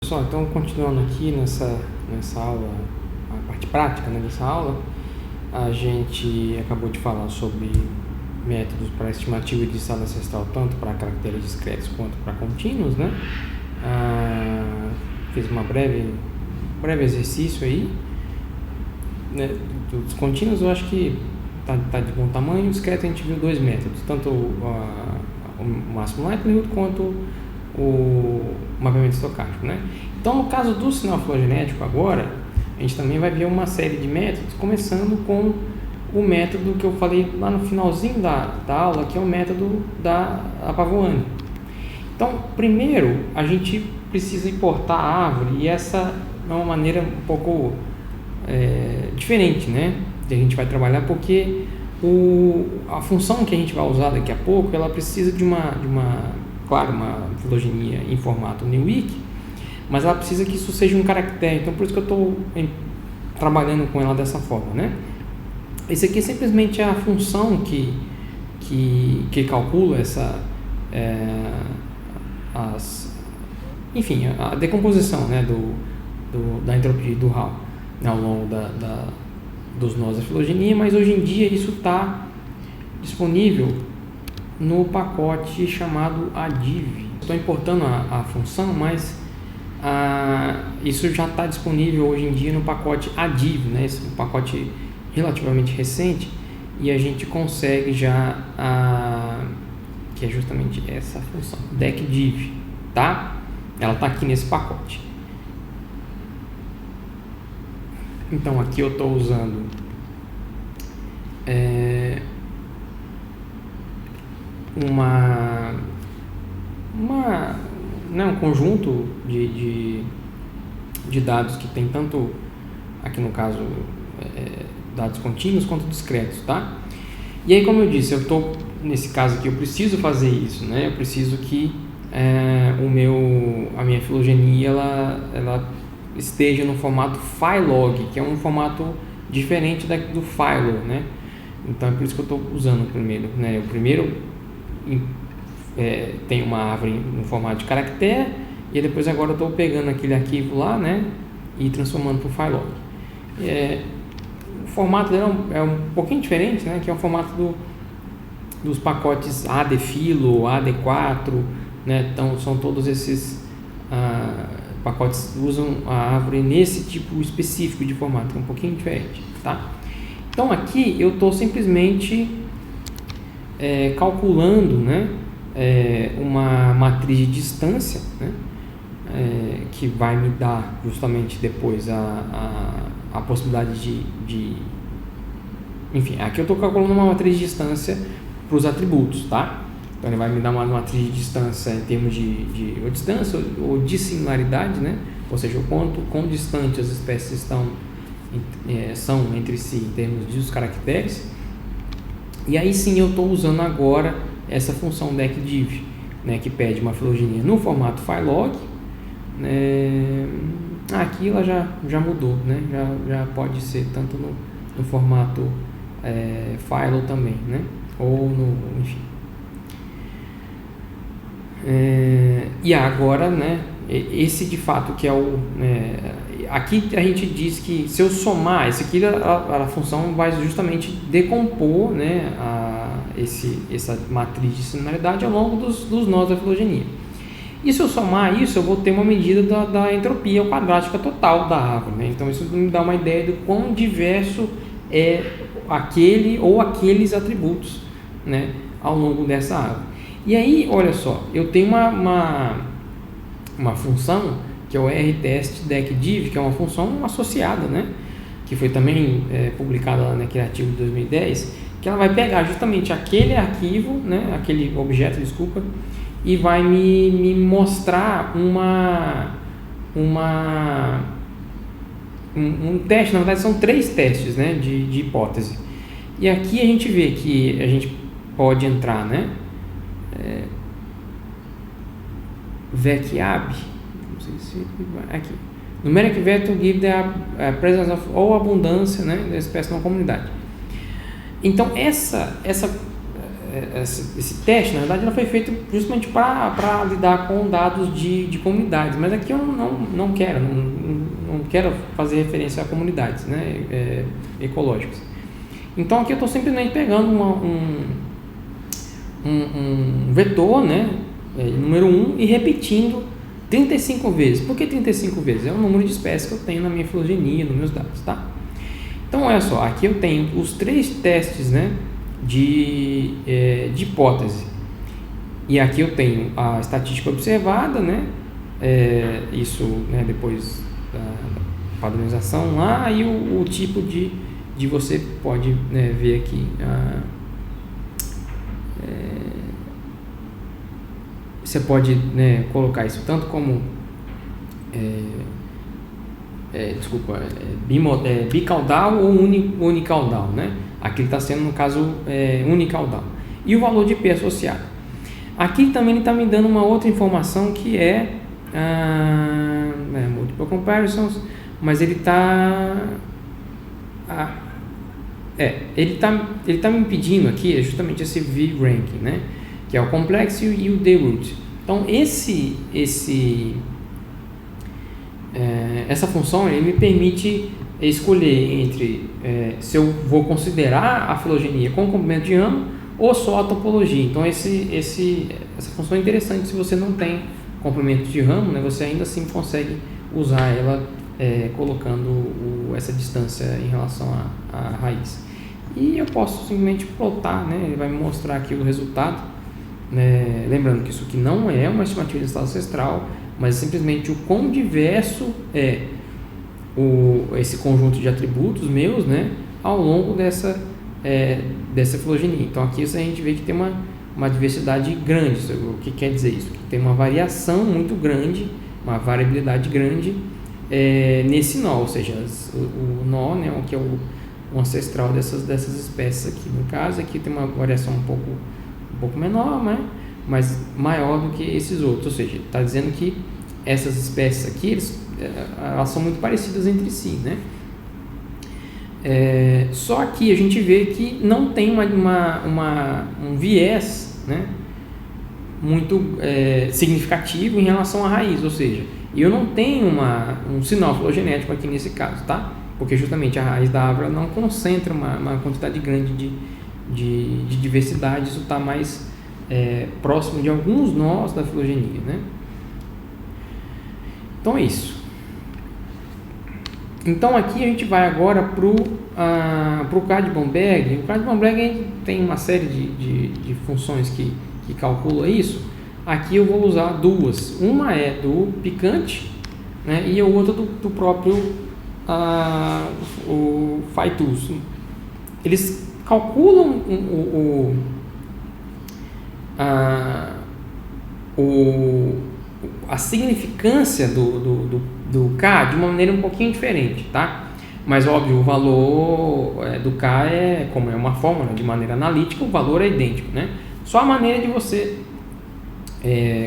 Pessoal, então continuando aqui nessa aula, a parte prática, né, dessa aula, a gente acabou de falar sobre métodos para estimativa de estado ancestral, tanto para caracteres discretos quanto para contínuos, né? Fiz um breve exercício aí, né? Dos contínuos eu acho que tá de bom tamanho. O discreto a gente viu dois métodos, tanto o máximo likelihood quanto o mapeamento estocástico, né? Então, no caso do sinal filogenético agora, a gente também vai ver uma série de métodos, começando com o método que eu falei lá no finalzinho da aula, que é o método da Pavlovani. Então, primeiro, a gente precisa importar a árvore, e essa é uma maneira um pouco diferente, né? Que a gente vai trabalhar, porque a função que a gente vai usar daqui a pouco, ela precisa de uma filogenia em formato Newick, mas ela precisa que isso seja um caractere. Então, por isso que eu estou trabalhando com ela dessa forma, né? Esse aqui é simplesmente a função que calcula a decomposição, né, da entropia do Hall, né, ao longo dos nós da filogenia, mas hoje em dia isso está disponível no pacote chamado ADIV. Estou importando a função, mas isso já está disponível hoje em dia no pacote ADIV, né? Esse é um pacote relativamente recente, e a gente consegue já que é justamente essa função, DECDIV, tá? Ela está aqui nesse pacote. Então aqui eu estou usando um conjunto de dados que tem tanto, aqui no caso, dados contínuos quanto discretos, tá? E aí, como eu disse, eu estou nesse caso aqui, eu preciso fazer isso, né? Eu preciso que a minha filogenia ela esteja no formato Phylog, que é um formato diferente do Phylor, né? Então é por isso que eu estou usando o primeiro, né? O primeiro tem uma árvore no formato de caractere, e depois agora eu estou pegando aquele arquivo lá, né, e transformando para o Phylog. O formato dele é um pouquinho diferente, né, que é o formato dos pacotes ADFilo, AD4, né? Então são todos esses pacotes que usam a árvore nesse tipo específico de formato, que é um pouquinho diferente, tá? Então aqui eu estou simplesmente calculando, né, uma matriz de distância, né, que vai me dar justamente depois a possibilidade enfim, aqui eu estou calculando uma matriz de distância para os atributos, tá? Então ele vai me dar uma matriz de distância em termos de distância ou dissimilaridade, né? Ou seja, o quão distante as espécies são entre si em termos dos caracteres. E aí sim eu estou usando agora essa função DECDIV, né, que pede uma filogenia no formato Phylog. Aqui ela já mudou, né? Já pode ser tanto no formato Phylor também, né? Ou enfim. E agora, né, esse de fato que é aqui a gente diz que se eu somar, esse aqui a função vai justamente decompor, né, essa matriz de similaridade ao longo dos nós da filogenia. E se eu somar isso, eu vou ter uma medida da entropia quadrática total da árvore, né? Então isso me dá uma ideia do quão diverso é aquele ou aqueles atributos, né, ao longo dessa árvore. E aí, olha só, eu tenho uma função que é o rtest-decdiv, que é uma função associada, né, que foi também publicada lá naquele artigo de 2010, que ela vai pegar justamente aquele arquivo, né, aquele objeto, desculpa, e vai me mostrar um teste. Na verdade são 3 testes, né, de hipótese. E aqui a gente vê que a gente pode entrar, né, VecAb, não sei se aqui, numeric vector give the presence of ou abundância, né, da espécie na comunidade. Então esse teste, na verdade, ela foi feito justamente para lidar com dados de comunidades, mas aqui eu não quero fazer referência a comunidades, né, ecológicas. Então aqui eu estou simplesmente pegando um vetor, né, número 1, e repetindo 35 vezes. Por que 35 vezes? É o número de espécies que eu tenho na minha filogenia, nos meus dados, tá? Então olha só, aqui eu tenho os 3 testes, né, de hipótese, e aqui eu tenho a estatística observada, né, isso, né, depois da padronização lá, e o tipo de você pode, né, ver aqui você pode, né, colocar isso tanto como bicaudal ou unicaudal, né? Aqui está sendo, no caso, unicaudal. E o valor de P associado. Aqui também ele está me dando uma outra informação que multiple comparisons, mas ele está ele tá me pedindo aqui justamente esse V-ranking, né? Que é o complexo e o D-root. Então essa função ele me permite escolher entre se eu vou considerar a filogenia com comprimento de ramo ou só a topologia. Então essa função é interessante se você não tem comprimento de ramo, né? Você ainda assim consegue usar ela colocando essa distância em relação à raiz. E eu posso simplesmente plotar, né? Ele vai me mostrar aqui o resultado, né? Lembrando que isso aqui não é uma estimativa de estado ancestral, mas simplesmente o quão diverso é esse conjunto de atributos meus, né, ao longo dessa filogenia. Então aqui a gente vê que tem uma diversidade grande. O que quer dizer isso? Que tem uma variação muito grande, uma variabilidade grande nesse nó, ou seja, o nó, né, que é o ancestral dessas espécies aqui. No caso aqui tem uma variação um pouco menor, né, mas maior do que esses outros, ou seja, está dizendo que essas espécies aqui elas são muito parecidas entre si, né? Só que a gente vê que não tem um viés, né, muito significativo em relação à raiz, ou seja, eu não tenho um sinal filogenético aqui nesse caso, tá? Porque justamente a raiz da árvore não concentra uma quantidade grande de diversidade, isso está mais próximo de alguns nós da filogenia, né? Então é isso. Então aqui a gente vai agora para o Card-Bomberg. O Card-Bomberg tem uma série de funções que calcula isso. Aqui eu vou usar duas. Uma é do picante, né, e a outra do próprio o Phytools. Eles calculam a significância do K de uma maneira um pouquinho diferente, tá? Mas óbvio, o valor do K como é uma fórmula de maneira analítica, o valor é idêntico, né? Só a maneira de você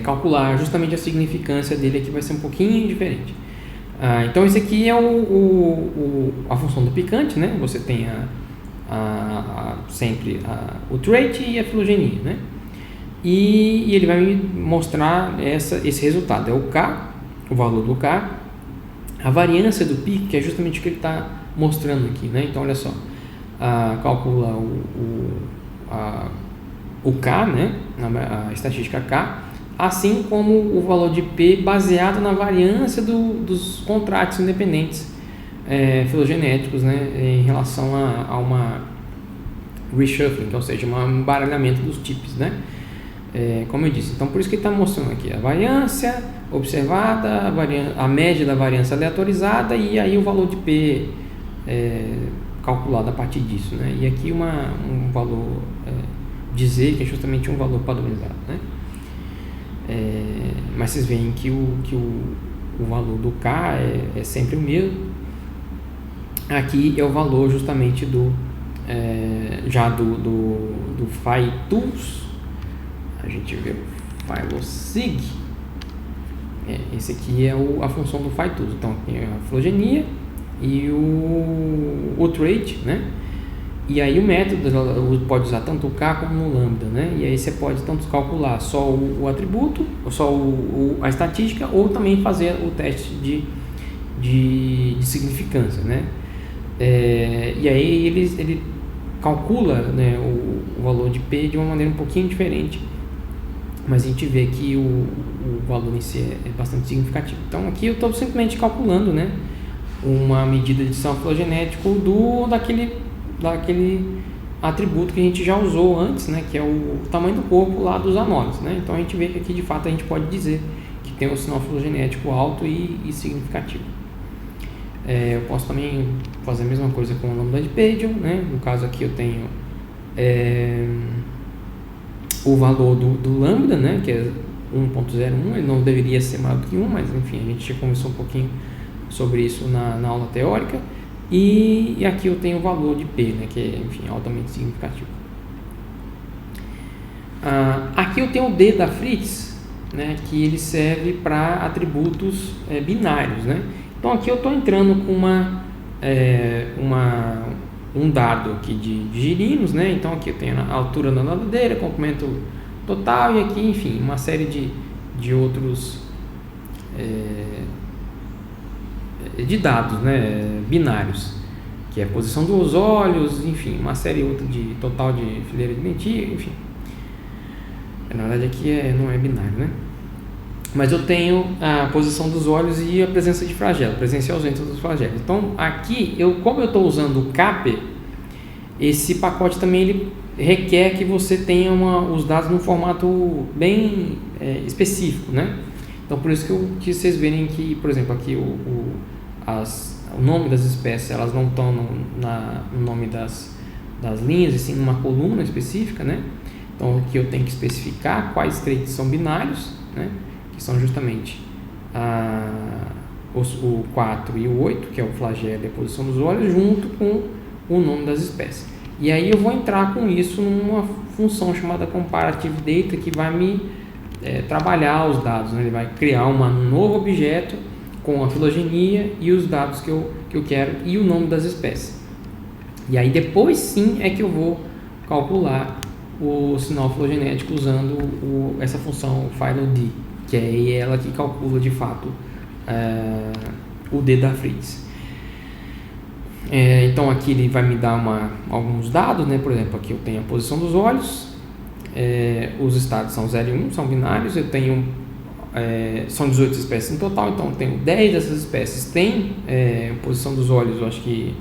calcular justamente a significância dele aqui vai ser um pouquinho diferente. Então esse aqui é a função do picante, né? Você tem sempre o trait e a filogenia, né? E ele vai me mostrar esse resultado, é o K, o valor do K, a variância do PIC, que é justamente o que ele está mostrando aqui, né? Então olha só, calcula o K, né? A estatística K, assim como o valor de P baseado na variância dos contratos independentes filogenéticos, né? Em relação a uma reshuffling, ou seja, um embaralhamento dos tipos, né? Como eu disse, então por isso que ele está mostrando aqui a variância observada, a média da variância aleatorizada e aí o valor de P calculado a partir disso, né? E aqui um valor dizer que é justamente um valor padronizado, né? Mas vocês veem que o valor do K é sempre o mesmo. Aqui é o valor justamente do Phytools. A gente vê o Phylosig. Esse aqui é a função do Phytools. Então tem a filogenia e o trait, né? E aí o método pode usar tanto o K como o lambda, né? E aí você pode tanto calcular só o atributo, ou só a estatística, ou também fazer o teste de significância, né? E aí ele calcula, né, o valor de P de uma maneira um pouquinho diferente, mas a gente vê que o valor em si é bastante significativo. Então aqui eu estou simplesmente calculando, né, uma medida de sistema filogenético daquele atributo que a gente já usou antes, né, que é o tamanho do corpo lá dos anólitos, né? Então a gente vê que aqui de fato a gente pode dizer que tem um sinal filogenético alto e significativo. Eu posso também fazer a mesma coisa com o lambda de Pagel, né? No caso aqui eu tenho o valor do lambda, né, que é 1.01, ele não deveria ser maior do que 1, mas enfim, a gente já conversou um pouquinho sobre isso na aula teórica. E aqui eu tenho o valor de P, né, que é, enfim, altamente significativo. Aqui eu tenho o D da Fritz, né, que ele serve para atributos binários, né? Então aqui eu estou entrando com um dado aqui de girinos, né? Então aqui eu tenho a altura da nadadeira, comprimento total e aqui, enfim, uma série de outros de dados, né, binários, que é a posição dos olhos, enfim, uma série outra de total de fileira de lentilha, enfim. Na verdade aqui não é binário, né? Mas eu tenho a posição dos olhos e a presença de flagelo, presença e ausência dos flagelos. Então aqui, como eu estou usando o CAPE, esse pacote também ele requer que você tenha os dados num formato bem específico, né? Então por isso que eu quis vocês verem que, por exemplo, aqui o nome das espécies, elas não estão no nome das linhas, e sim numa coluna específica, né? Então aqui eu tenho que especificar quais traits são binários, né? Que são justamente o 4 e o 8, que é o flagelo e a posição dos olhos, junto com o nome das espécies. E aí eu vou entrar com isso numa função chamada comparative data, que vai me trabalhar os dados, né? Ele vai criar um novo objeto com a filogenia e os dados que eu quero e o nome das espécies. E aí depois sim é que eu vou calcular o sinal filogenético usando essa função phylod, que é ela que calcula de fato o D da Fritz. Então aqui ele vai me dar alguns dados, né? Por exemplo, aqui eu tenho a posição dos olhos, os estados são 0 e 1, são binários, eu tenho são 18 espécies em total, então eu tenho 10 dessas espécies tem posição dos olhos, eu acho que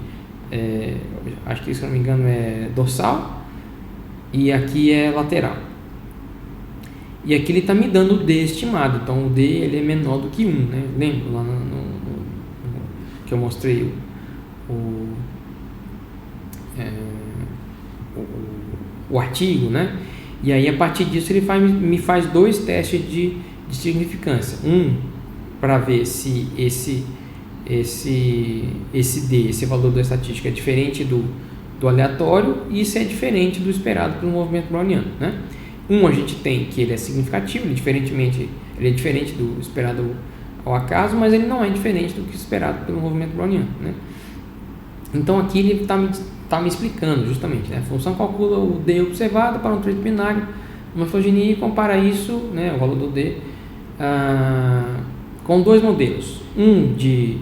se não me engano é dorsal, e aqui é lateral. E aqui ele está me dando o D estimado, então o D ele é menor do que 1, né? Lembra lá que eu mostrei o artigo, né? E aí a partir disso ele me faz 2 testes de significância. Para ver se esse valor da estatística é diferente do aleatório e se é diferente do esperado pelo movimento browniano, né? A gente tem que ele é significativo, ele é diferente do esperado ao acaso, mas ele não é diferente do que esperado pelo movimento browniano, né? Então aqui ele está me explicando justamente, né? A função calcula o D observado para um trait binário, uma filogenia, e compara isso, né, o valor do D, com 2 modelos, de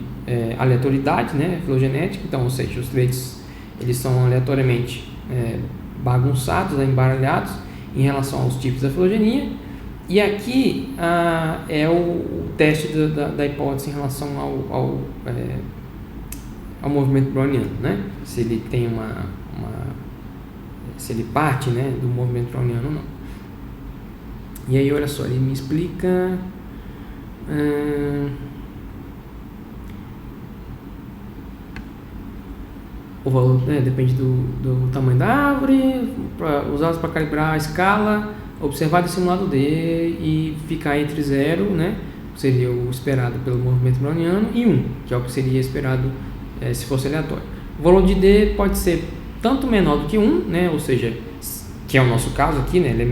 aleatoriedade, né, filogenética, então, ou seja, os traits eles são aleatoriamente bagunçados, embaralhados em relação aos tipos da filogenia, e aqui é o teste da hipótese em relação ao movimento browniano, né? Se ele tem se ele parte, né, do movimento browniano ou não. E aí olha só, ele me explica o valor, né, depende do tamanho da árvore, usados para calibrar a escala, observado e simulado D, e ficar entre 0, né, que seria o esperado pelo movimento browniano, e 1, que é o que seria esperado se fosse aleatório. O valor de D pode ser tanto menor do que 1, né, ou seja, que é o nosso caso aqui, né, ele é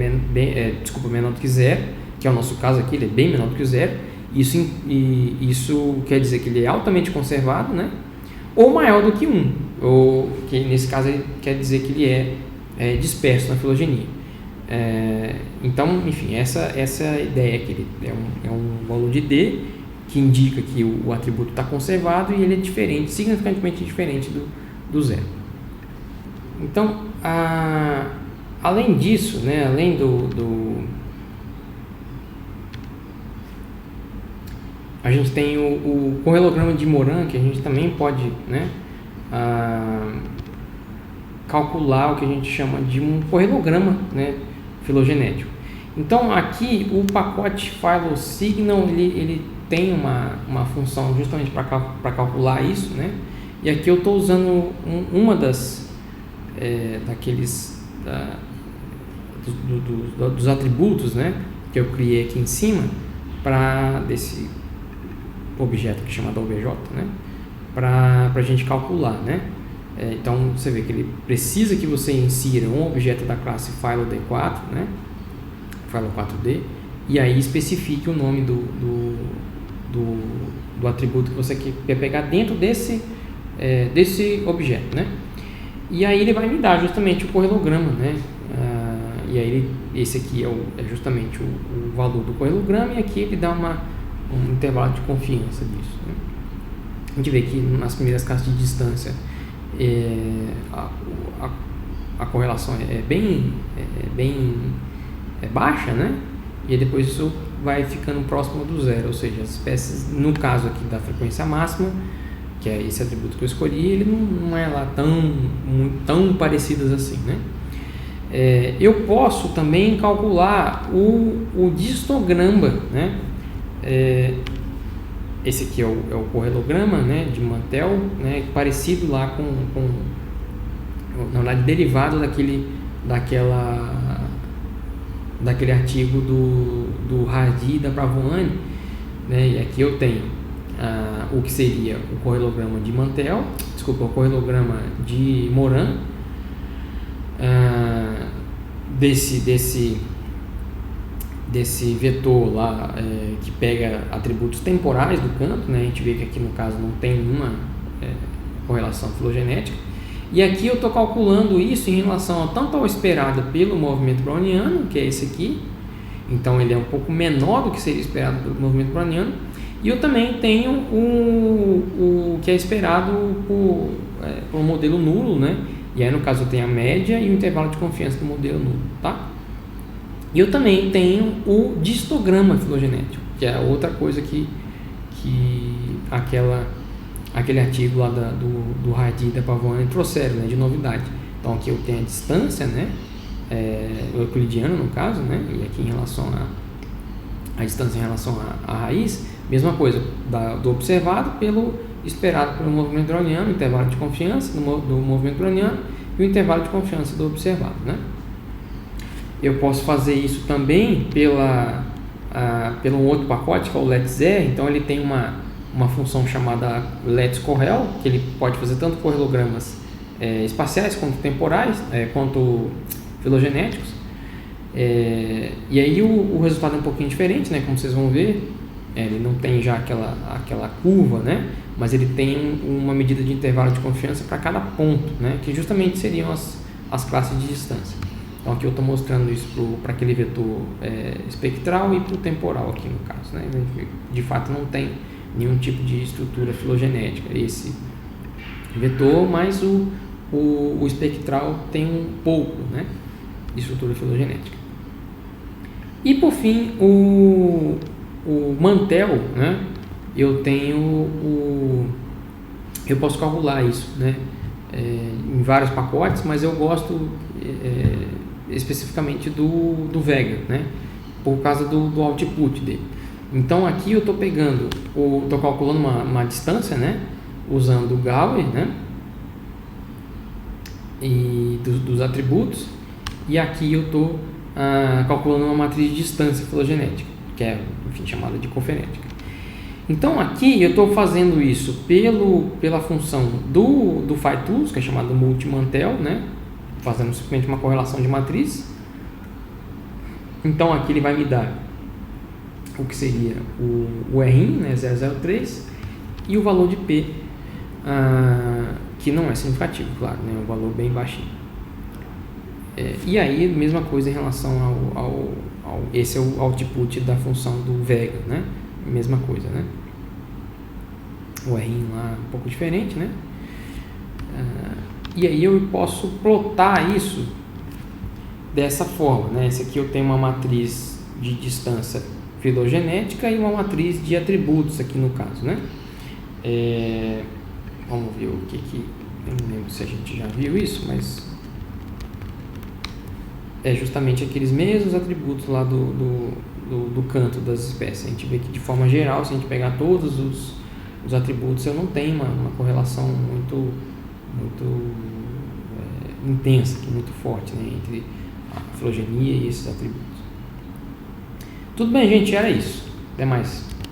menor do que 0, que é o nosso caso aqui, ele é bem menor do que o 0, isso quer dizer que ele é altamente conservado, né, ou maior do que 1, ou que nesse caso ele quer dizer que ele é disperso na filogenia. Então, enfim, essa é a ideia, que ele é um valor de D que indica que o atributo está conservado e ele é diferente, significativamente diferente do zero. Então, além disso, né, além a gente tem o correlograma de Moran, que a gente também pode, né, calcular o que a gente chama de um correlograma, né, filogenético. Então aqui o pacote PhyloSignal ele tem uma função justamente para calcular isso, né? E aqui eu estou usando uma dos atributos, né, que eu criei aqui em cima desse objeto que é chamado OBJ, né, para a gente calcular, né? Então você vê que ele precisa que você insira um objeto da classe PhyloD4, né, Philo4D, e aí especifique o nome do atributo que você quer pegar dentro desse objeto, né? E aí ele vai me dar justamente o correlograma, né? E aí esse aqui é justamente o valor do correlograma, e aqui ele dá um intervalo de confiança disso, né? A gente vê que nas primeiras classes de distância a correlação é bem baixa, né? E depois isso vai ficando próximo do zero, ou seja, as espécies, no caso aqui da frequência máxima, que é esse atributo que eu escolhi, ele não é lá tão parecidas assim, né? Eu posso também calcular o distograma, né? Esse aqui é o correlograma, né, de Mantel, né, parecido lá com na verdade, derivado daquele artigo do Hardy e da Pravoane, né? E aqui eu tenho o que seria o correlograma de Mantel, o correlograma de Moran, desse vetor lá, que pega atributos temporais do campo, né? A gente vê que aqui no caso não tem nenhuma correlação filogenética, e aqui eu estou calculando isso em relação tanto ao esperado pelo movimento browniano, que é esse aqui, então ele é um pouco menor do que seria esperado pelo movimento browniano, e eu também tenho o que é esperado por um modelo nulo, né? E aí no caso eu tenho a média e o intervalo de confiança do modelo nulo, tá? E eu também tenho o distograma filogenético, que é outra coisa que aquele artigo lá do Hardy e da Pravoane trouxeram, né, de novidade. Então aqui eu tenho a distância, né, o euclidiano no caso, né, e aqui em relação a distância em relação à raiz, mesma coisa, do observado esperado pelo movimento browniano, o intervalo de confiança do movimento browniano e o intervalo de confiança do observado, né. Eu posso fazer isso também pelo outro pacote, que é o LetZer. Então ele tem uma função chamada LetCorrel, que ele pode fazer tanto correlogramas espaciais quanto temporais, quanto filogenéticos. E aí o resultado é um pouquinho diferente, né? Como vocês vão ver, ele não tem já aquela curva, né? Mas ele tem uma medida de intervalo de confiança para cada ponto, né? Que justamente seriam as classes de distância. Então aqui eu estou mostrando isso para aquele vetor espectral e para o temporal aqui no caso, né? De fato não tem nenhum tipo de estrutura filogenética esse vetor, mas o espectral tem um pouco, né, de estrutura filogenética. E por fim o Mantel, né, eu posso calcular isso, né, em vários pacotes, mas eu gosto especificamente do Vega, né, por causa do output dele. Então aqui eu estou calculando uma distância, né, usando o Gauer, né, e dos atributos, e aqui eu estou calculando uma matriz de distância filogenética, que é, enfim, chamada de coferética. Então aqui eu estou fazendo isso pela função do PhyTools, que é chamado multimantel, né, fazendo simplesmente uma correlação de matriz. Então aqui ele vai me dar o que seria o RIN, né, 003, e o valor de P, que não é significativo, claro, né? Um valor bem baixinho. E aí, mesma coisa em relação esse é o output da função do Vega, né? Mesma coisa, né? O R lá um pouco diferente, né? E aí eu posso plotar isso dessa forma, né? Esse aqui eu tenho uma matriz de distância filogenética e uma matriz de atributos aqui no caso, né? Vamos ver o que eu não lembro se a gente já viu isso, mas é justamente aqueles mesmos atributos lá do canto das espécies. A gente vê que de forma geral, se a gente pegar todos os atributos, eu não tenho uma correlação muito intensa, muito forte, né, entre a filogenia e esses atributos. Tudo bem, gente, era isso. Até mais.